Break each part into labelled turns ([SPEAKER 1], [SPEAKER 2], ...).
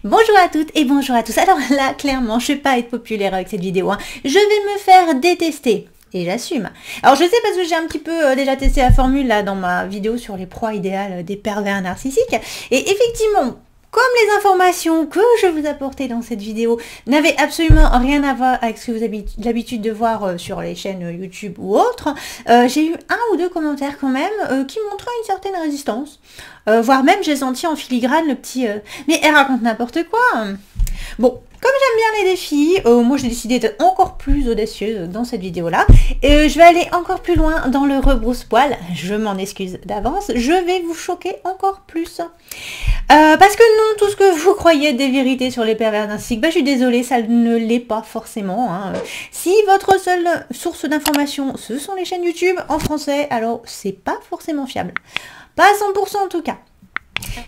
[SPEAKER 1] Bonjour à toutes et bonjour à tous. Alors là, clairement, je vais pas être populaire avec cette vidéo. Je vais me faire détester. Et j'assume. Alors je sais parce que j'ai un petit peu déjà testé la formule là dans ma vidéo sur les proies idéales des pervers narcissiques. Et effectivement, comme les informations que je vous apportais dans cette vidéo n'avaient absolument rien à voir avec ce que vous avez l'habitude de voir sur les chaînes YouTube ou autres, j'ai eu un ou deux commentaires quand même qui montraient une certaine résistance. Voire même j'ai senti en filigrane le petit mais elle raconte n'importe quoi. Bon, comme j'aime bien les défis, moi j'ai décidé d'être encore plus audacieuse dans cette vidéo-là. Et je vais aller encore plus loin dans le rebrousse-poil. Je m'en excuse d'avance. Je vais vous choquer encore plus. Parce que non, tout ce que vous croyez des vérités sur les pervers narcissiques, je suis désolée, ça ne l'est pas forcément. Hein. Si votre seule source d'information, ce sont les chaînes YouTube en français, alors c'est pas forcément fiable. Pas à 100% en tout cas.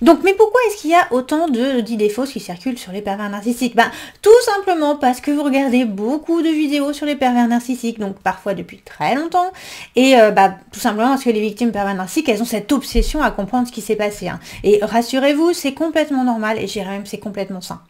[SPEAKER 1] Donc, mais pourquoi est-ce qu'il y a autant d'idées fausses qui circulent sur les pervers narcissiques? Tout simplement parce que vous regardez beaucoup de vidéos sur les pervers narcissiques, donc parfois depuis très longtemps, et tout simplement parce que les victimes pervers narcissiques, elles ont cette obsession à comprendre ce qui s'est passé. Hein. Et rassurez-vous, c'est complètement normal, et je dirais même c'est complètement sain.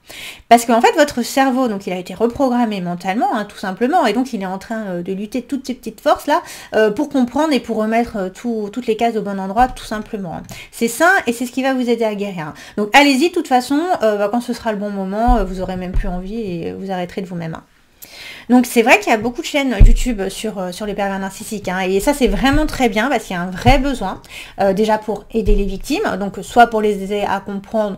[SPEAKER 1] Parce qu'en fait, votre cerveau, donc il a été reprogrammé mentalement, hein, tout simplement, et donc il est en train de lutter toutes ces petites forces là, pour comprendre et pour remettre toutes les cases au bon endroit, tout simplement. Hein. C'est sain, et c'est ce qui va vous aider à guérir. Donc allez-y, de toute façon, quand ce sera le bon moment, vous aurez même plus envie et vous arrêterez de vous-même. Hein. Donc c'est vrai qu'il y a beaucoup de chaînes YouTube sur les pervers narcissiques, hein, et ça c'est vraiment très bien parce qu'il y a un vrai besoin, déjà pour aider les victimes, donc soit pour les aider à comprendre,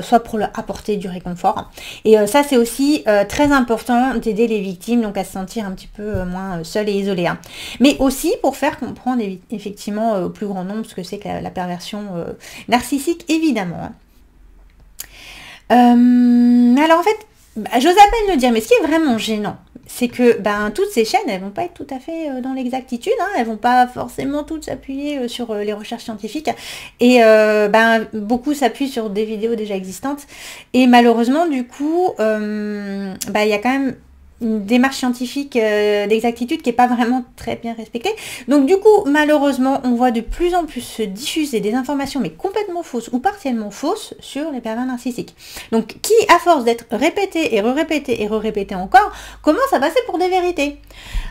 [SPEAKER 1] soit pour leur apporter du réconfort. Et ça c'est aussi très important d'aider les victimes, donc à se sentir un petit peu moins seules et isolées. Hein. Mais aussi pour faire comprendre effectivement au plus grand nombre ce que c'est que la perversion narcissique, évidemment. Hein. Alors en fait, j'ose à peine le dire, mais ce qui est vraiment gênant, c'est que toutes ces chaînes, elles vont pas être tout à fait dans l'exactitude, hein, elles vont pas forcément toutes s'appuyer sur les recherches scientifiques, et beaucoup s'appuient sur des vidéos déjà existantes, et malheureusement du coup, il y a quand même une démarche scientifique d'exactitude qui n'est pas vraiment très bien respectée. Donc du coup, malheureusement, on voit de plus en plus se diffuser des informations, mais complètement fausses ou partiellement fausses, sur les pervers narcissiques. Donc qui, à force d'être répété et re-répété et re-répété encore, commence à passer pour des vérités.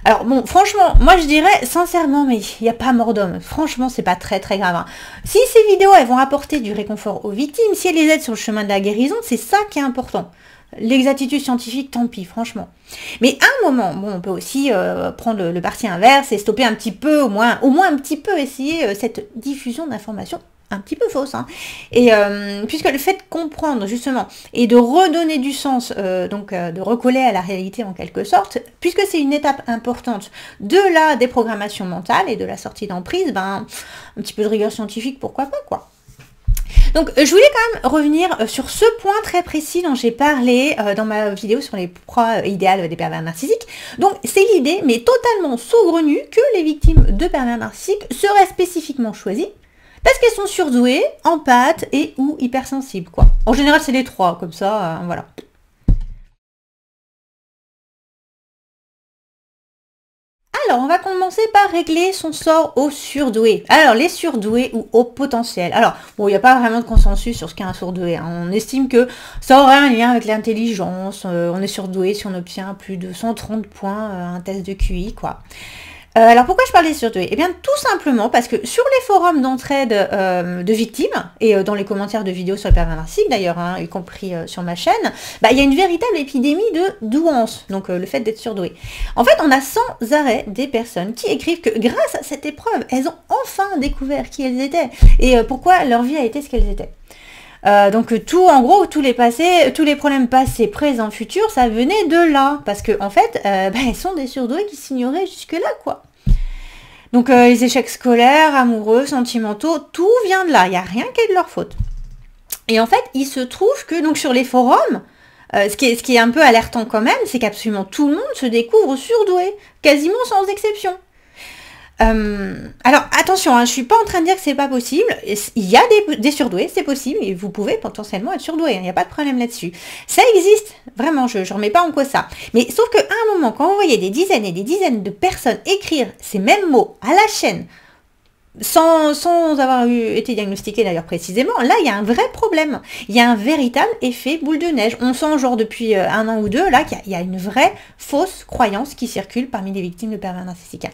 [SPEAKER 1] Alors bon, franchement, moi je dirais sincèrement, mais il n'y a pas mort d'homme. Franchement, c'est pas très très grave. Hein. Si ces vidéos, elles vont apporter du réconfort aux victimes, si elles les aident sur le chemin de la guérison, c'est ça qui est important. L'exactitude scientifique, tant pis, franchement. Mais à un moment, on peut aussi prendre le parti inverse et stopper un petit peu, au moins un petit peu essayer cette diffusion d'informations un petit peu fausses. Hein. Et puisque le fait de comprendre, justement, et de redonner du sens, de recoller à la réalité en quelque sorte, puisque c'est une étape importante de la déprogrammation mentale et de la sortie d'emprise, un petit peu de rigueur scientifique, pourquoi pas, quoi. Donc je voulais quand même revenir sur ce point très précis dont j'ai parlé dans ma vidéo sur les proies idéales des pervers narcissiques. Donc c'est l'idée, mais totalement saugrenue, que les victimes de pervers narcissiques seraient spécifiquement choisies parce qu'elles sont surdouées, empathes et ou hypersensibles, quoi. En général c'est les trois, comme ça, voilà. Alors, on va commencer par régler son sort aux surdoués. Alors, les surdoués ou au potentiel. Alors, bon, il n'y a pas vraiment de consensus sur ce qu'est un surdoué. Hein. On estime que ça aurait un lien avec l'intelligence. On est surdoué si on obtient plus de 130 points un test de QI, quoi. Alors pourquoi je parle des surdoués? Eh bien tout simplement parce que sur les forums d'entraide de victimes, et dans les commentaires de vidéos sur les pervers narcissiques d'ailleurs, hein, y compris sur ma chaîne, il y a une véritable épidémie de douance, donc le fait d'être surdoué. En fait, on a sans arrêt des personnes qui écrivent que grâce à cette épreuve, elles ont enfin découvert qui elles étaient, et pourquoi leur vie a été ce qu'elles étaient. Donc en gros, tous les problèmes passés, présents, futurs, ça venait de là. Parce que en fait, elles sont des surdoués qui s'ignoraient jusque-là, quoi. Donc les échecs scolaires, amoureux, sentimentaux, tout vient de là. Il n'y a rien qui est de leur faute. Et en fait, il se trouve que donc sur les forums, ce qui est un peu alertant quand même, c'est qu'absolument tout le monde se découvre surdoué, quasiment sans exception. Alors attention, hein, je suis pas en train de dire que c'est pas possible, il y a des surdoués, c'est possible, et vous pouvez potentiellement être surdoué, il n'y a pas de problème là-dessus. Ça existe, vraiment, je remets pas en cause ça. Mais sauf qu'à un moment, quand vous voyez des dizaines et des dizaines de personnes écrire ces mêmes mots à la chaîne, sans avoir été diagnostiqué d'ailleurs précisément, là il y a un vrai problème. Il y a un véritable effet boule de neige. On sent genre depuis un an ou deux là qu'il y a une vraie fausse croyance qui circule parmi les victimes de pervers narcissiques.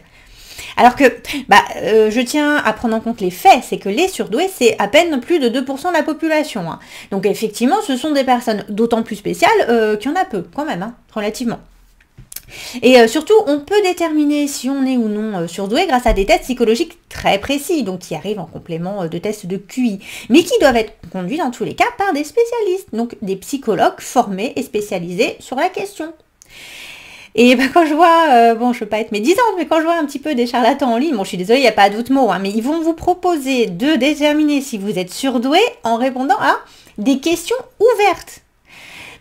[SPEAKER 1] Alors que je tiens à prendre en compte les faits, c'est que les surdoués, c'est à peine plus de 2% de la population. Hein. Donc effectivement, ce sont des personnes d'autant plus spéciales qu'il y en a peu, quand même, hein, relativement. Et surtout, on peut déterminer si on est ou non surdoué grâce à des tests psychologiques très précis, donc qui arrivent en complément de tests de QI, mais qui doivent être conduits dans tous les cas par des spécialistes, donc des psychologues formés et spécialisés sur la question. Et quand je vois, bon, je veux pas être médisante, mais quand je vois un petit peu des charlatans en ligne, bon, je suis désolée, il n'y a pas d'autres mots, hein, mais ils vont vous proposer de déterminer si vous êtes surdoué en répondant à des questions ouvertes.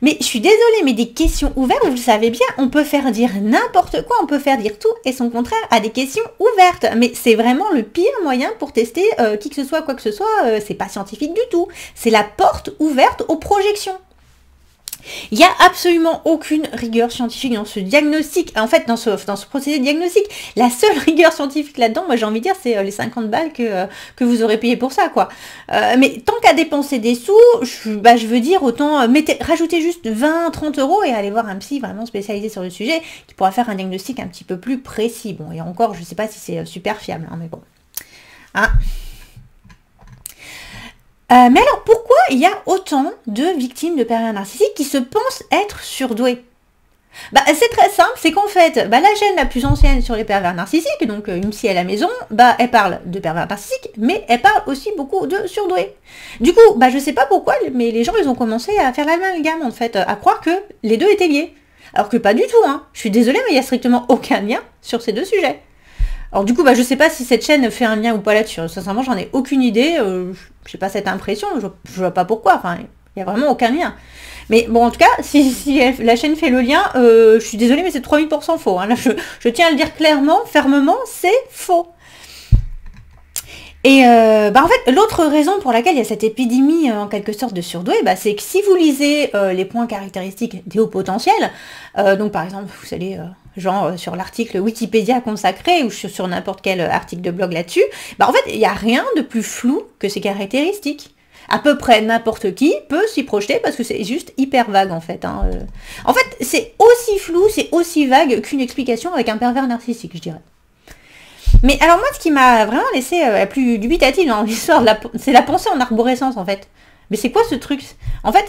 [SPEAKER 1] Mais je suis désolée, mais des questions ouvertes, vous le savez bien, on peut faire dire n'importe quoi, on peut faire dire tout et son contraire à des questions ouvertes. Mais c'est vraiment le pire moyen pour tester qui que ce soit, quoi que ce soit, c'est pas scientifique du tout. C'est la porte ouverte aux projections. Il n'y a absolument aucune rigueur scientifique dans ce diagnostic, en fait dans ce procédé de diagnostic. La seule rigueur scientifique là-dedans, moi j'ai envie de dire, c'est les 50 balles que vous aurez payé pour ça, quoi. Mais tant qu'à dépenser des sous, je veux dire, autant rajoutez juste 20-30 € et allez voir un psy vraiment spécialisé sur le sujet, qui pourra faire un diagnostic un petit peu plus précis. Bon, et encore, je ne sais pas si c'est super fiable, hein, mais bon. Hein. Mais alors, pourquoi il y a autant de victimes de pervers narcissiques qui se pensent être surdouées? C'est très simple, c'est qu'en fait, la chaîne la plus ancienne sur les pervers narcissiques, donc une psy à la maison, elle parle de pervers narcissiques, mais elle parle aussi beaucoup de surdoués. Du coup, je sais pas pourquoi, mais les gens, ils ont commencé à faire l'amalgame, en fait, à croire que les deux étaient liés. Alors que pas du tout, hein. Je suis désolée, mais il n'y a strictement aucun lien sur ces deux sujets. Alors du coup, je sais pas si cette chaîne fait un lien ou pas là-dessus. Sincèrement, j'en ai aucune idée. J'ai pas cette impression. Je vois pas pourquoi. Enfin, il y a vraiment aucun lien. Mais bon, en tout cas, si la chaîne fait le lien, je suis désolée, mais c'est 3000% faux. Hein. Là, je tiens à le dire clairement, fermement, c'est faux. Et en fait, l'autre raison pour laquelle il y a cette épidémie en quelque sorte de surdoués, c'est que si vous lisez les points caractéristiques des hauts potentiels, donc par exemple, vous allez genre sur l'article Wikipédia consacré ou sur n'importe quel article de blog là-dessus, en fait, il n'y a rien de plus flou que ces caractéristiques. À peu près n'importe qui peut s'y projeter parce que c'est juste hyper vague en fait. Hein. En fait, c'est aussi flou, c'est aussi vague qu'une explication avec un pervers narcissique, je dirais. Mais alors moi, ce qui m'a vraiment laissé plus dubitative dans l'histoire, c'est la pensée en arborescence en fait. Mais c'est quoi ce truc? En fait,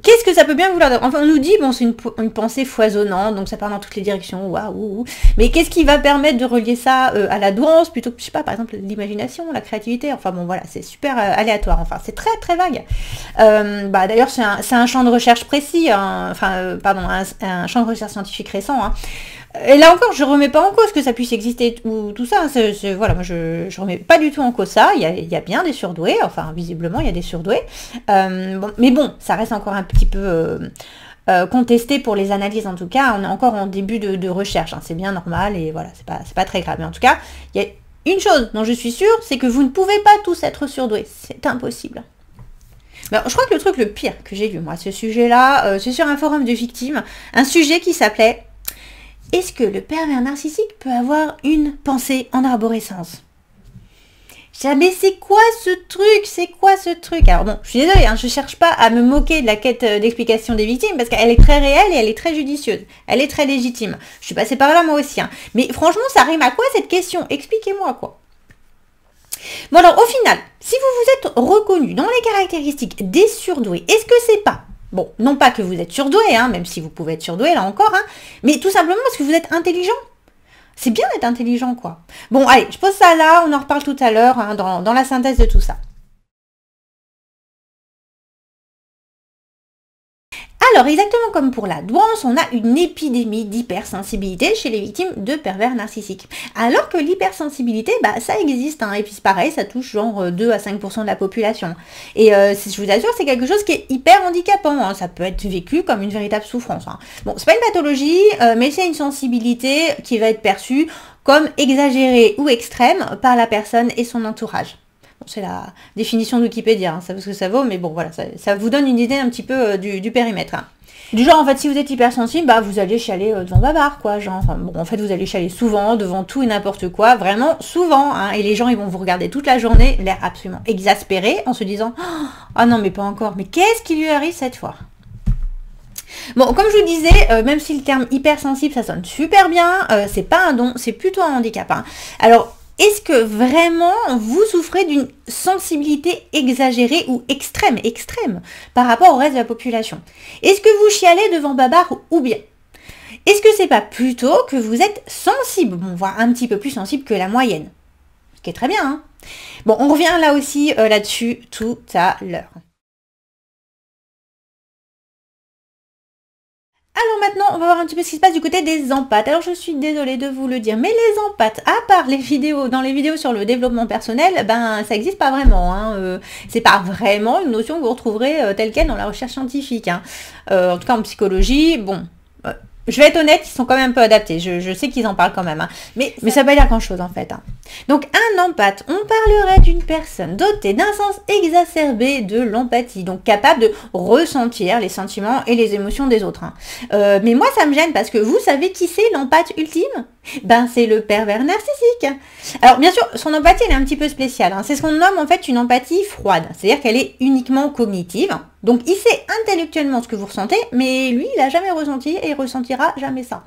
[SPEAKER 1] qu'est-ce que ça peut bien vouloir dire? Enfin, on nous dit, bon, c'est une pensée foisonnante, donc ça part dans toutes les directions, waouh. Mais qu'est-ce qui va permettre de relier ça à la douance, plutôt que, je sais pas, par exemple, l'imagination, la créativité? Enfin bon, voilà, c'est super aléatoire, enfin, c'est très très vague. D'ailleurs, c'est un champ de recherche précis, hein, un champ de recherche scientifique récent, hein. Et là encore, je remets pas en cause que ça puisse exister ou tout ça. Voilà, moi je remets pas du tout en cause ça. Il y a bien des surdoués, enfin visiblement il y a des surdoués. Mais bon, ça reste encore un petit peu contesté pour les analyses en tout cas. On est encore en début de recherche. Hein, c'est bien normal et voilà, c'est pas très grave. Mais en tout cas, il y a une chose dont je suis sûre, c'est que vous ne pouvez pas tous être surdoués. C'est impossible. Je crois que le truc le pire que j'ai lu moi, ce sujet-là, c'est sur un forum de victimes, un sujet qui s'appelait est-ce que le pervers narcissique peut avoir une pensée en arborescence? Mais c'est quoi ce truc? C'est quoi ce truc? Alors bon, je suis désolée, hein, je cherche pas à me moquer de la quête d'explication des victimes parce qu'elle est très réelle et elle est très judicieuse. Elle est très légitime. Je suis passée par là moi aussi. Hein. Mais franchement, ça rime à quoi cette question? Expliquez-moi quoi. Bon alors, au final, si vous vous êtes reconnu dans les caractéristiques des surdoués, est-ce que c'est pas... Bon, non pas que vous êtes surdoué, hein, même si vous pouvez être surdoué, là encore, hein, mais tout simplement parce que vous êtes intelligent. C'est bien d'être intelligent, quoi. Bon, allez, je pose ça là, on en reparle tout à l'heure, hein, dans la synthèse de tout ça. Alors, exactement comme pour la douance, on a une épidémie d'hypersensibilité chez les victimes de pervers narcissiques. Alors que l'hypersensibilité, ça existe, hein, et puis c'est pareil, ça touche genre 2 à 5% de la population. Et je vous assure, c'est quelque chose qui est hyper handicapant, hein, ça peut être vécu comme une véritable souffrance. Hein. Bon, c'est pas une pathologie, mais c'est une sensibilité qui va être perçue comme exagérée ou extrême par la personne et son entourage. C'est la définition de Wikipédia, hein, ça vaut ce que ça vaut, mais bon, voilà, ça vous donne une idée un petit peu du périmètre. Hein. Du genre, en fait, si vous êtes hypersensible, bah, vous allez chialer devant Babar, quoi. Genre, bon, en fait, vous allez chialer souvent, devant tout et n'importe quoi, vraiment souvent, hein. Et les gens, ils vont vous regarder toute la journée, l'air absolument exaspéré, en se disant, oh non, mais pas encore, mais qu'est-ce qui lui arrive cette fois? Bon, comme je vous disais, même si le terme hypersensible, ça sonne super bien, c'est pas un don, c'est plutôt un handicap, hein. Alors, est-ce que vraiment vous souffrez d'une sensibilité exagérée ou extrême par rapport au reste de la population? Est-ce que vous chialez devant Babar ou bien? Est-ce que c'est pas plutôt que vous êtes sensible, bon, voire un petit peu plus sensible que la moyenne? Ce qui est très bien, hein. Bon, on revient là aussi là-dessus tout à l'heure. Alors maintenant, on va voir un petit peu ce qui se passe du côté des empathes. Alors je suis désolée de vous le dire, mais les empathes, à part les vidéos, dans les vidéos sur le développement personnel, ben ça n'existe pas vraiment, hein. C'est pas vraiment une notion que vous retrouverez telle quelle dans la recherche scientifique, hein. En tout cas en psychologie, bon. Je vais être honnête, ils sont quand même un peu adaptés. Je sais qu'ils en parlent quand même, hein. Mais ça ne veut pas dire grand-chose en fait, hein. Donc un empathe, on parlerait d'une personne dotée d'un sens exacerbé de l'empathie, donc capable de ressentir les sentiments et les émotions des autres, hein. Mais moi ça me gêne parce que vous savez qui c'est l'empathe ultime? Ben c'est le pervers narcissique. Alors bien sûr, son empathie elle est un petit peu spéciale, hein. C'est ce qu'on nomme en fait une empathie froide, c'est-à-dire qu'elle est uniquement cognitive. Donc il sait intellectuellement ce que vous ressentez, mais lui il n'a jamais ressenti et il ressentira jamais ça.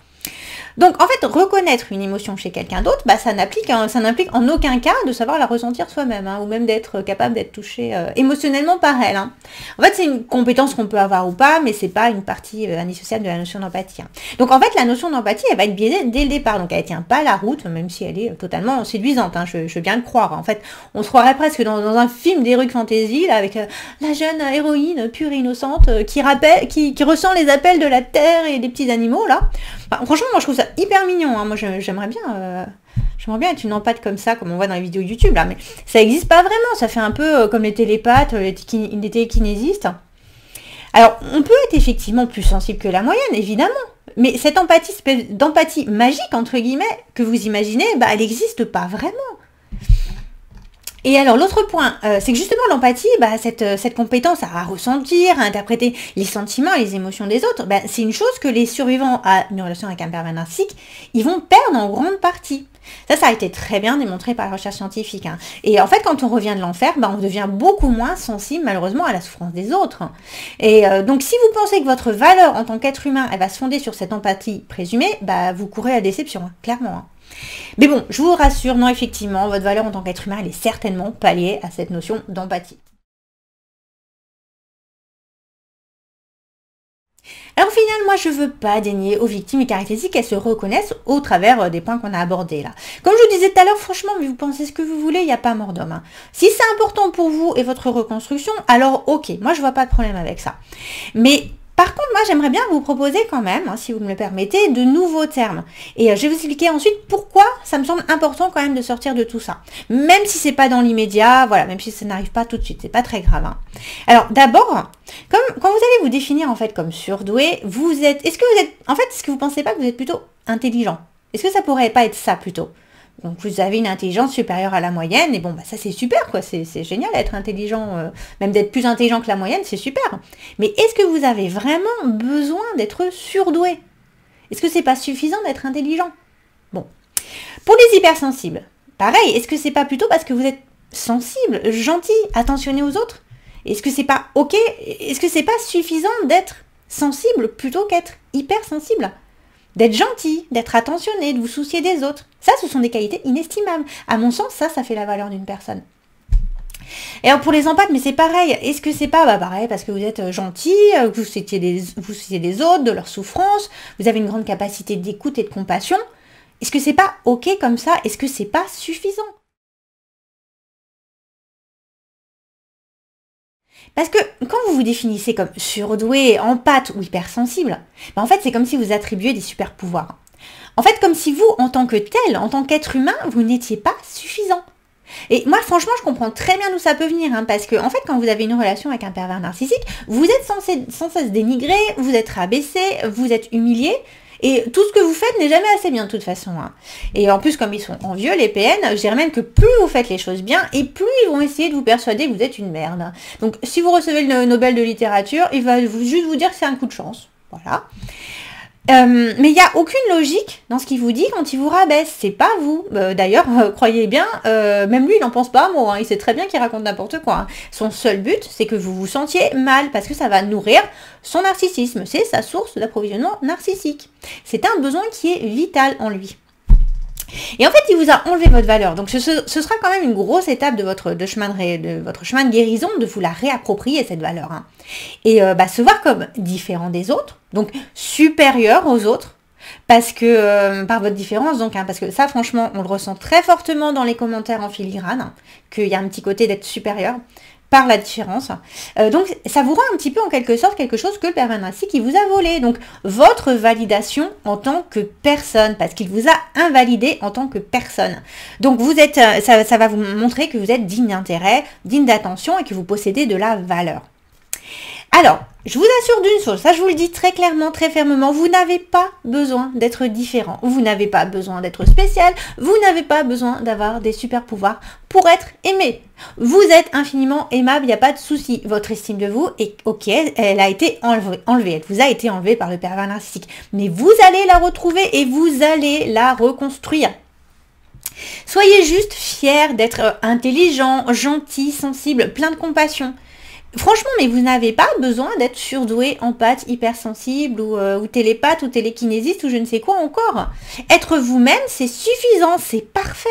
[SPEAKER 1] Donc en fait, reconnaître une émotion chez quelqu'un d'autre, bah, ça n'implique en aucun cas de savoir la ressentir soi-même, hein, ou même d'être capable d'être touché émotionnellement par elle, hein. En fait, c'est une compétence qu'on peut avoir ou pas, mais c'est pas une partie indissociable de la notion d'empathie, hein. Donc en fait, la notion d'empathie, elle va être biaisée dès le départ, donc elle tient pas la route, même si elle est totalement séduisante, hein, je veux bien le croire. En fait, on se croirait presque dans un film d'Heroic Fantasy, là, avec la jeune héroïne pure et innocente qui ressent les appels de la terre et des petits animaux, là. Enfin, franchement, moi je trouve ça hyper mignon, hein. Moi j'aimerais bien être une empathe comme ça, comme on voit dans les vidéos YouTube là, mais ça n'existe pas vraiment, ça fait un peu comme les télépathes, les télékinésistes. Alors on peut être effectivement plus sensible que la moyenne, évidemment, mais cette d'empathie magique, entre guillemets, que vous imaginez, bah, elle n'existe pas vraiment. Et alors l'autre point, c'est que justement l'empathie, bah, cette compétence à ressentir, à interpréter les sentiments et les émotions des autres, bah, c'est une chose que les survivants à une relation avec un pervers narcissique, ils vont perdre en grande partie. Ça a été très bien démontré par la recherche scientifique, hein. Et en fait, quand on revient de l'enfer, bah, on devient beaucoup moins sensible malheureusement à la souffrance des autres. Et donc si vous pensez que votre valeur en tant qu'être humain, elle va se fonder sur cette empathie présumée, bah, vous courez à la déception, hein, clairement, hein. Mais bon, je vous rassure, non, effectivement, votre valeur en tant qu'être humain, elle est certainement pas liée à cette notion d'empathie. Alors au final, moi je veux pas dénier aux victimes les caractéristiques qu'elles se reconnaissent au travers des points qu'on a abordés là. Comme je vous disais tout à l'heure, franchement, mais vous pensez ce que vous voulez, il n'y a pas mort d'homme, hein. Si c'est important pour vous et votre reconstruction, alors ok, moi je vois pas de problème avec ça. Mais par contre, moi, j'aimerais bien vous proposer quand même, hein, si vous me le permettez, de nouveaux termes. Et je vais vous expliquer ensuite pourquoi ça me semble important quand même de sortir de tout ça. Même si c'est pas dans l'immédiat, voilà, même si ça n'arrive pas tout de suite, c'est pas très grave, hein. Alors, d'abord, quand vous allez vous définir en fait comme surdoué, est-ce que vous pensez pas que vous êtes plutôt intelligent? Est-ce que ça pourrait pas être ça plutôt? Donc vous avez une intelligence supérieure à la moyenne, et bon, bah ça c'est super, quoi, c'est génial d'être intelligent, même d'être plus intelligent que la moyenne, c'est super. Mais est-ce que vous avez vraiment besoin d'être surdoué? Est-ce que c'est pas suffisant d'être intelligent? Bon. Pour les hypersensibles, pareil, est-ce que c'est pas plutôt parce que vous êtes sensible, gentil, attentionné aux autres? Est-ce que c'est pas ok? Est-ce que c'est pas suffisant d'être sensible plutôt qu'être hypersensible? D'être gentil, d'être attentionné, de vous soucier des autres. Ça, ce sont des qualités inestimables. À mon sens, ça fait la valeur d'une personne. Et alors pour les empathes, mais c'est pareil. Est-ce que c'est pas pareil parce que vous êtes gentil, que vous souciez des autres, de leurs souffrances, vous avez une grande capacité d'écoute et de compassion? Est-ce que c'est pas ok comme ça? Est-ce que c'est pas suffisant? Parce que quand vous vous définissez comme surdoué, empathe ou hypersensible, en fait c'est comme si vous attribuiez des super pouvoirs. En fait comme si vous, en tant que tel, en tant qu'être humain, vous n'étiez pas suffisant. Et moi franchement je comprends très bien d'où ça peut venir, hein, parce que en fait quand vous avez une relation avec un pervers narcissique, vous êtes sans cesse dénigré, vous êtes rabaissé, vous êtes humilié. Et tout ce que vous faites n'est jamais assez bien de toute façon, hein. Et en plus, comme ils sont envieux, les PN, je dirais même que plus vous faites les choses bien, et plus ils vont essayer de vous persuader que vous êtes une merde. Donc si vous recevez le Nobel de littérature, il va juste vous dire que c'est un coup de chance. Voilà. Mais il n'y a aucune logique dans ce qu'il vous dit quand il vous rabaisse. C'est pas vous. D'ailleurs, croyez bien, même lui, il n'en pense pas un mot. Hein. Il sait très bien qu'il raconte n'importe quoi. Hein. Son seul but, c'est que vous vous sentiez mal, parce que ça va nourrir son narcissisme. C'est sa source d'approvisionnement narcissique. C'est un besoin qui est vital en lui. Et en fait, il vous a enlevé votre valeur. Donc, ce sera quand même une grosse étape de votre chemin de guérison, de vous la réapproprier, cette valeur. Hein. Et se voir comme différent des autres, donc supérieur aux autres, parce que, par votre différence, donc, hein, parce que ça, franchement, on le ressent très fortement dans les commentaires en filigrane, hein, qu'il y a un petit côté d'être supérieur, par la différence. Donc, ça vous rend un petit peu, en quelque sorte, quelque chose que le pervers narcissique, il vous a volé. Donc, votre validation en tant que personne, parce qu'il vous a invalidé en tant que personne. Donc, vous êtes, ça va vous montrer que vous êtes digne d'intérêt, digne d'attention et que vous possédez de la valeur. Alors, je vous assure d'une chose, ça je vous le dis très clairement, très fermement, vous n'avez pas besoin d'être différent, vous n'avez pas besoin d'être spécial, vous n'avez pas besoin d'avoir des super pouvoirs pour être aimé. Vous êtes infiniment aimable, il n'y a pas de souci. Votre estime de vous est ok, elle a été enlevée, elle vous a été enlevée par le pervers narcissique. Mais vous allez la retrouver et vous allez la reconstruire. Soyez juste fiers d'être intelligent, gentil, sensible, plein de compassion. Franchement, mais vous n'avez pas besoin d'être surdoué, empathe, hypersensible ou télépathe ou télékinésiste ou je ne sais quoi encore. Être vous-même, c'est suffisant, c'est parfait.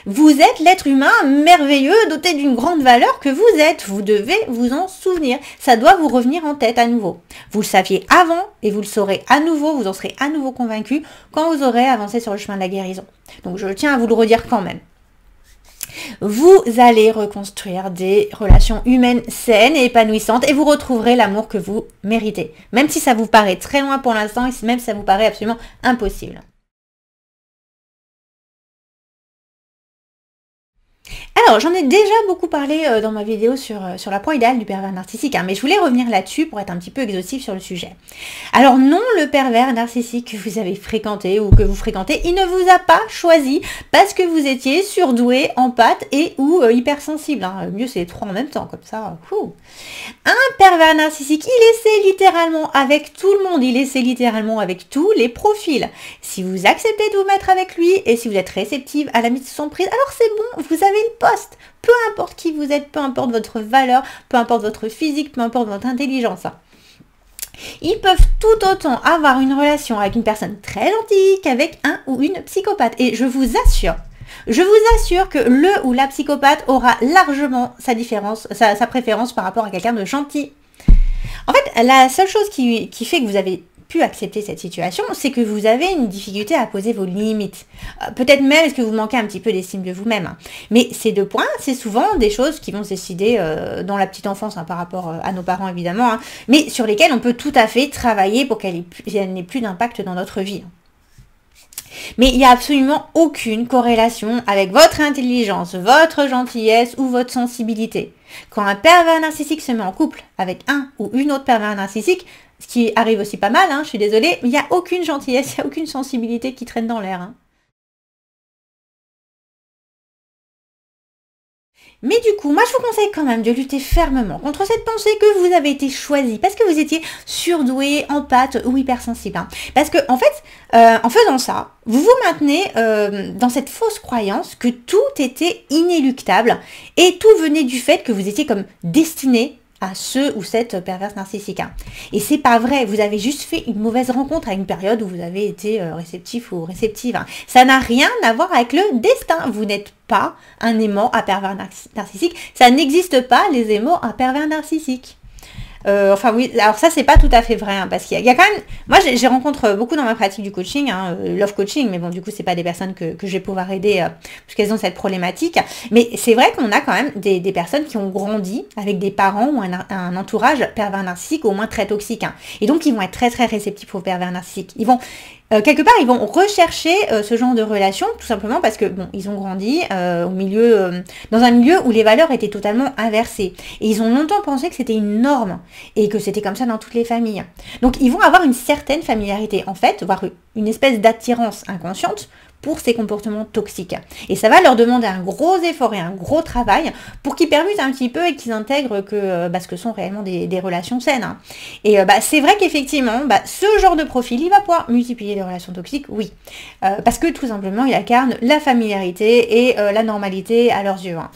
[SPEAKER 1] Vous êtes l'être humain merveilleux, doté d'une grande valeur que vous êtes. Vous devez vous en souvenir. Ça doit vous revenir en tête à nouveau. Vous le saviez avant et vous le saurez à nouveau, vous en serez à nouveau convaincu quand vous aurez avancé sur le chemin de la guérison. Donc je tiens à vous le redire quand même. Vous allez reconstruire des relations humaines saines et épanouissantes et vous retrouverez l'amour que vous méritez. Même si ça vous paraît très loin pour l'instant et même si ça vous paraît absolument impossible. Alors, j'en ai déjà beaucoup parlé dans ma vidéo sur la proie idéale du pervers narcissique, hein, mais je voulais revenir là-dessus pour être un petit peu exhaustif sur le sujet. Alors non, le pervers narcissique que vous avez fréquenté ou que vous fréquentez, il ne vous a pas choisi parce que vous étiez surdoué, empathe et ou hypersensible. Hein. Mieux, c'est les trois en même temps, comme ça. Un pervers narcissique, il essaie littéralement avec tout le monde, il essaie littéralement avec tous les profils. Si vous acceptez de vous mettre avec lui et si vous êtes réceptive à la mise sous son prise, alors c'est bon, vous avez le poste. Peu importe qui vous êtes, peu importe votre valeur, peu importe votre physique, peu importe votre intelligence. Ils peuvent tout autant avoir une relation avec une personne très gentille qu'avec un ou une psychopathe. Et je vous assure que le ou la psychopathe aura largement sa préférence par rapport à quelqu'un de gentil. En fait, la seule chose qui fait que vous avez pu accepter cette situation, c'est que vous avez une difficulté à poser vos limites. Peut-être même est-ce que vous manquez un petit peu d'estime de vous-même. Hein. Mais ces deux points, c'est souvent des choses qui vont se décider dans la petite enfance, hein, par rapport à nos parents évidemment, hein, mais sur lesquelles on peut tout à fait travailler pour qu'elle n'ait plus d'impact dans notre vie. Mais il n'y a absolument aucune corrélation avec votre intelligence, votre gentillesse ou votre sensibilité. Quand un pervers narcissique se met en couple avec un ou une autre pervers narcissique, ce qui arrive aussi pas mal, hein, je suis désolée, mais il n'y a aucune gentillesse, il n'y a aucune sensibilité qui traîne dans l'air. Hein. Mais du coup, moi je vous conseille quand même de lutter fermement contre cette pensée que vous avez été choisi parce que vous étiez surdoué, empathe ou hypersensible. Hein. Parce que en fait, en faisant ça, vous vous maintenez dans cette fausse croyance que tout était inéluctable et tout venait du fait que vous étiez comme destiné à ce ou cette perverse narcissique. Hein. Et c'est pas vrai, vous avez juste fait une mauvaise rencontre à une période où vous avez été réceptif ou réceptive. Hein. Ça n'a rien à voir avec le destin. Vous n'êtes pas un aimant à pervers narcissique. Ça n'existe pas les aimants à pervers narcissique. Enfin oui, alors ça c'est pas tout à fait vrai, hein, parce qu'il y a quand même, moi j'ai rencontré beaucoup dans ma pratique du coaching, hein, love coaching, mais bon du coup c'est pas des personnes que je vais pouvoir aider parce qu'elles ont cette problématique, mais c'est vrai qu'on a quand même des personnes qui ont grandi avec des parents ou un entourage pervers narcissique ou au moins très toxique, hein, et donc ils vont être très très réceptifs aux pervers narcissiques. Ils vont quelque part, ils vont rechercher ce genre de relation, tout simplement parce que bon, ils ont grandi dans un milieu où les valeurs étaient totalement inversées. Et ils ont longtemps pensé que c'était une norme et que c'était comme ça dans toutes les familles. Donc, ils vont avoir une certaine familiarité, en fait, voire une espèce d'attirance inconsciente pour ces comportements toxiques. Et ça va leur demander un gros effort et un gros travail pour qu'ils permutent un petit peu et qu'ils intègrent que ce que sont réellement des relations saines. Hein. Et c'est vrai qu'effectivement, ce genre de profil, il va pouvoir multiplier les relations toxiques, oui. Parce que tout simplement, il incarne la familiarité et la normalité à leurs yeux. Hein.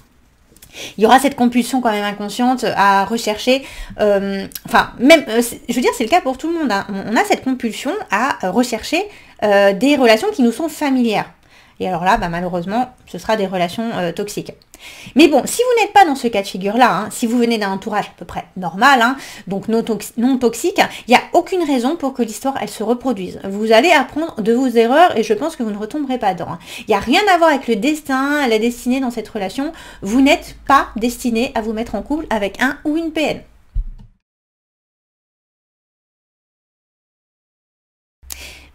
[SPEAKER 1] Il y aura cette compulsion quand même inconsciente à rechercher, je veux dire, c'est le cas pour tout le monde. Hein. On a cette compulsion à rechercher des relations qui nous sont familières. Et alors là, malheureusement, ce sera des relations toxiques. Mais bon, si vous n'êtes pas dans ce cas de figure-là, hein, si vous venez d'un entourage à peu près normal, hein, donc non toxique, il n'y a aucune raison pour que l'histoire, elle se reproduise. Vous allez apprendre de vos erreurs et je pense que vous ne retomberez pas dedans. Hein. Il n'y a rien à voir avec le destin, la destinée dans cette relation. Vous n'êtes pas destiné à vous mettre en couple avec un ou une PN.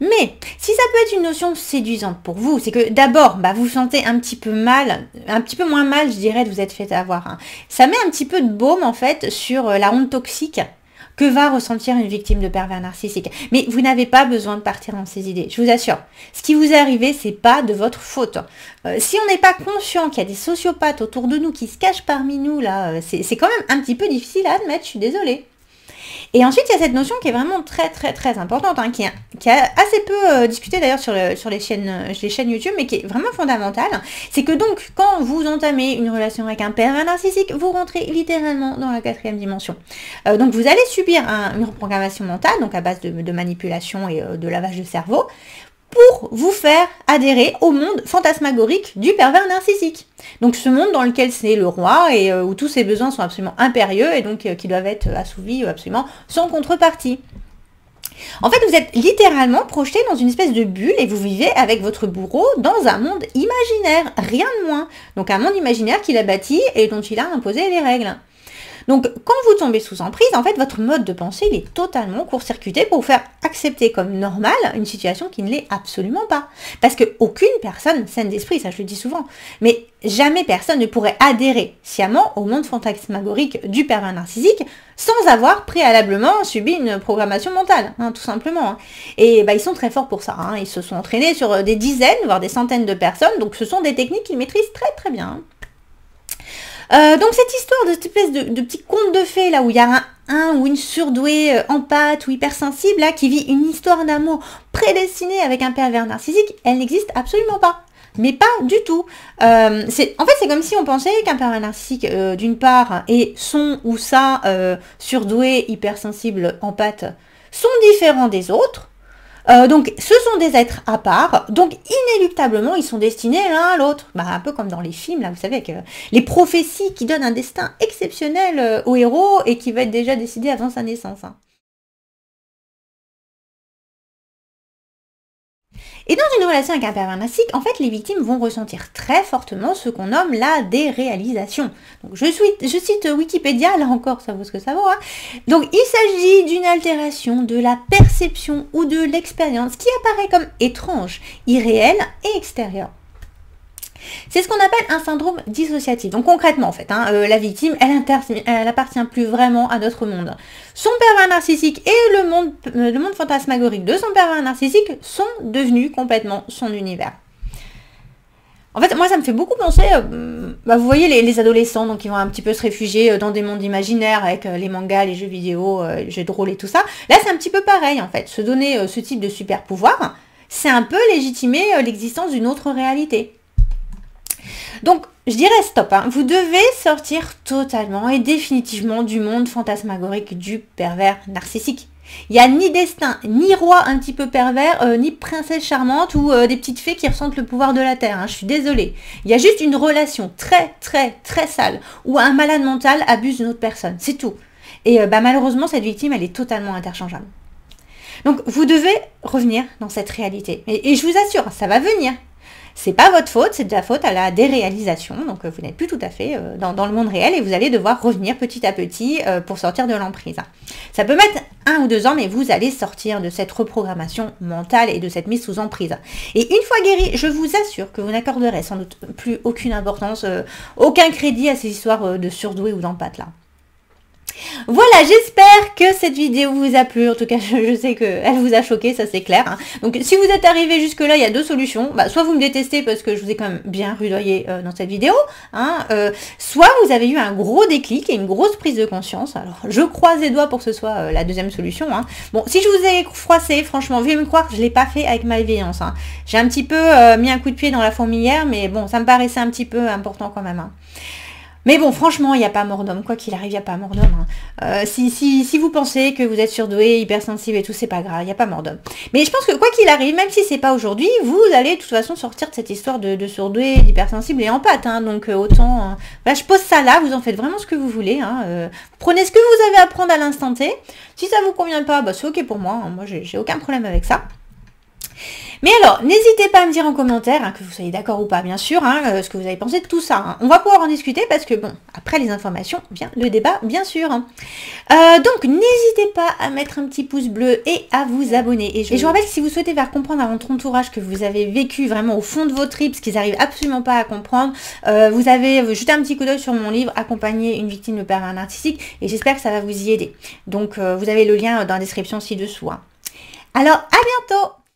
[SPEAKER 1] Mais si ça peut être une notion séduisante pour vous, c'est que d'abord, vous vous sentez un petit peu moins mal, je dirais, de vous être fait avoir. Hein. Ça met un petit peu de baume, en fait, sur la honte toxique que va ressentir une victime de pervers narcissique. Mais vous n'avez pas besoin de partir dans ces idées, je vous assure. Ce qui vous est arrivé, c'est pas de votre faute. Si on n'est pas conscient qu'il y a des sociopathes autour de nous qui se cachent parmi nous, là, c'est quand même un petit peu difficile à admettre, je suis désolée. Et ensuite, il y a cette notion qui est vraiment très très très importante, hein, qui est assez peu discutée d'ailleurs sur les chaînes YouTube, mais qui est vraiment fondamentale. C'est que donc, quand vous entamez une relation avec un pervers narcissique, vous rentrez littéralement dans la 4e dimension. Donc vous allez subir une reprogrammation mentale, donc à base de manipulation et de lavage de cerveau, pour vous faire adhérer au monde fantasmagorique du pervers narcissique. Donc ce monde dans lequel c'est le roi et où tous ses besoins sont absolument impérieux et donc qui doivent être assouvis absolument sans contrepartie. En fait, vous êtes littéralement projeté dans une espèce de bulle et vous vivez avec votre bourreau dans un monde imaginaire, rien de moins. Donc un monde imaginaire qu'il a bâti et dont il a imposé les règles. Donc, quand vous tombez sous emprise, en fait, votre mode de pensée, il est totalement court-circuité pour vous faire accepter comme normal une situation qui ne l'est absolument pas. Parce qu'aucune personne saine d'esprit, ça je le dis souvent, mais jamais personne ne pourrait adhérer sciemment au monde fantasmagorique du pervers narcissique sans avoir préalablement subi une programmation mentale, hein, tout simplement. Hein. Et ils sont très forts pour ça. Hein. Ils se sont entraînés sur des dizaines, voire des centaines de personnes, donc ce sont des techniques qu'ils maîtrisent très très bien. Hein. Donc cette histoire de cette espèce de petit conte de fées là où il y a un ou une surdouée empathe ou hypersensible là qui vit une histoire d'amour prédestinée avec un pervers narcissique, elle n'existe absolument pas. Mais pas du tout. En fait, c'est comme si on pensait qu'un pervers narcissique, d'une part, et son ou sa surdouée hypersensible empathe sont différents des autres. Donc, ce sont des êtres à part, donc inéluctablement, ils sont destinés l'un à l'autre. Un peu comme dans les films, là, vous savez, avec les prophéties qui donnent un destin exceptionnel au héros et qui va être déjà décidé avant sa naissance. Hein. Et dans une relation avec un pervers narcissique, en fait, les victimes vont ressentir très fortement ce qu'on nomme la déréalisation. Donc, je cite Wikipédia, là encore, ça vaut ce que ça vaut. Hein. Donc, il s'agit d'une altération de la perception ou de l'expérience qui apparaît comme étrange, irréelle et extérieure. C'est ce qu'on appelle un syndrome dissociatif. Donc concrètement, en fait, la victime, elle appartient plus vraiment à notre monde. Son pervers narcissique et le monde fantasmagorique de son pervers narcissique sont devenus complètement son univers. En fait, moi, ça me fait beaucoup penser, vous voyez les adolescents, donc ils vont un petit peu se réfugier dans des mondes imaginaires avec les mangas, les jeux vidéo, les jeux de rôle et tout ça. Là, c'est un petit peu pareil, en fait. Se donner ce type de super pouvoir, c'est un peu légitimer l'existence d'une autre réalité. Donc, je dirais stop, hein. Vous devez sortir totalement et définitivement du monde fantasmagorique du pervers narcissique. Il n'y a ni destin, ni roi un petit peu pervers, ni princesse charmante ou des petites fées qui ressentent le pouvoir de la terre. Hein. Je suis désolée. Il y a juste une relation très, très, très sale où un malade mental abuse d'une autre personne. C'est tout. Et malheureusement, cette victime, elle est totalement interchangeable. Donc, vous devez revenir dans cette réalité. Et je vous assure, ça va venir. C'est pas votre faute, c'est de la faute à la déréalisation, donc vous n'êtes plus tout à fait dans le monde réel et vous allez devoir revenir petit à petit pour sortir de l'emprise. Ça peut mettre 1 ou 2 ans, mais vous allez sortir de cette reprogrammation mentale et de cette mise sous emprise. Et une fois guéri, je vous assure que vous n'accorderez sans doute plus aucune importance, aucun crédit à ces histoires de surdoués ou d'empathes là. Voilà, j'espère que cette vidéo vous a plu. En tout cas, je sais qu'elle vous a choqué, ça c'est clair. Hein. Donc si vous êtes arrivé jusque-là, il y a deux solutions. Bah, soit vous me détestez parce que je vous ai quand même bien rudoyé dans cette vidéo, hein, soit vous avez eu un gros déclic et une grosse prise de conscience. Alors, je croise les doigts pour que ce soit la deuxième solution. Hein. Bon, si je vous ai froissé, franchement, veuillez me croire, je ne l'ai pas fait avec malveillance. Hein. J'ai un petit peu mis un coup de pied dans la fourmilière, mais bon, ça me paraissait un petit peu important quand même. Hein. Mais bon, franchement, il n'y a pas mort d'homme. Quoi qu'il arrive, il n'y a pas mort d'homme. Hein. Si vous pensez que vous êtes surdoué, hypersensible et tout, c'est pas grave, il n'y a pas mort d'homme. Mais je pense que quoi qu'il arrive, même si c'est pas aujourd'hui, vous allez de toute façon sortir de cette histoire de surdoué, d'hypersensible et en pâte. Hein. Donc autant... Voilà, je pose ça là, vous en faites vraiment ce que vous voulez. Hein. Prenez ce que vous avez à prendre à l'instant T. Si ça vous convient pas, bah, c'est ok pour moi. Hein. Moi, j'ai aucun problème avec ça. Mais alors, n'hésitez pas à me dire en commentaire, hein, que vous soyez d'accord ou pas, bien sûr, hein, ce que vous avez pensé de tout ça. Hein. On va pouvoir en discuter parce que, bon, après les informations, vient le débat, bien sûr. Hein. Donc, n'hésitez pas à mettre un petit pouce bleu et à vous abonner. Et je vous rappelle que si vous souhaitez faire comprendre à votre entourage que vous avez vécu vraiment au fond de vos tripes, ce qu'ils n'arrivent absolument pas à comprendre, vous avez jeté un petit coup d'œil sur mon livre « Accompagner une victime de pervers narcissique » et j'espère que ça va vous y aider. Donc, vous avez le lien dans la description ci-dessous. Hein. Alors, à bientôt!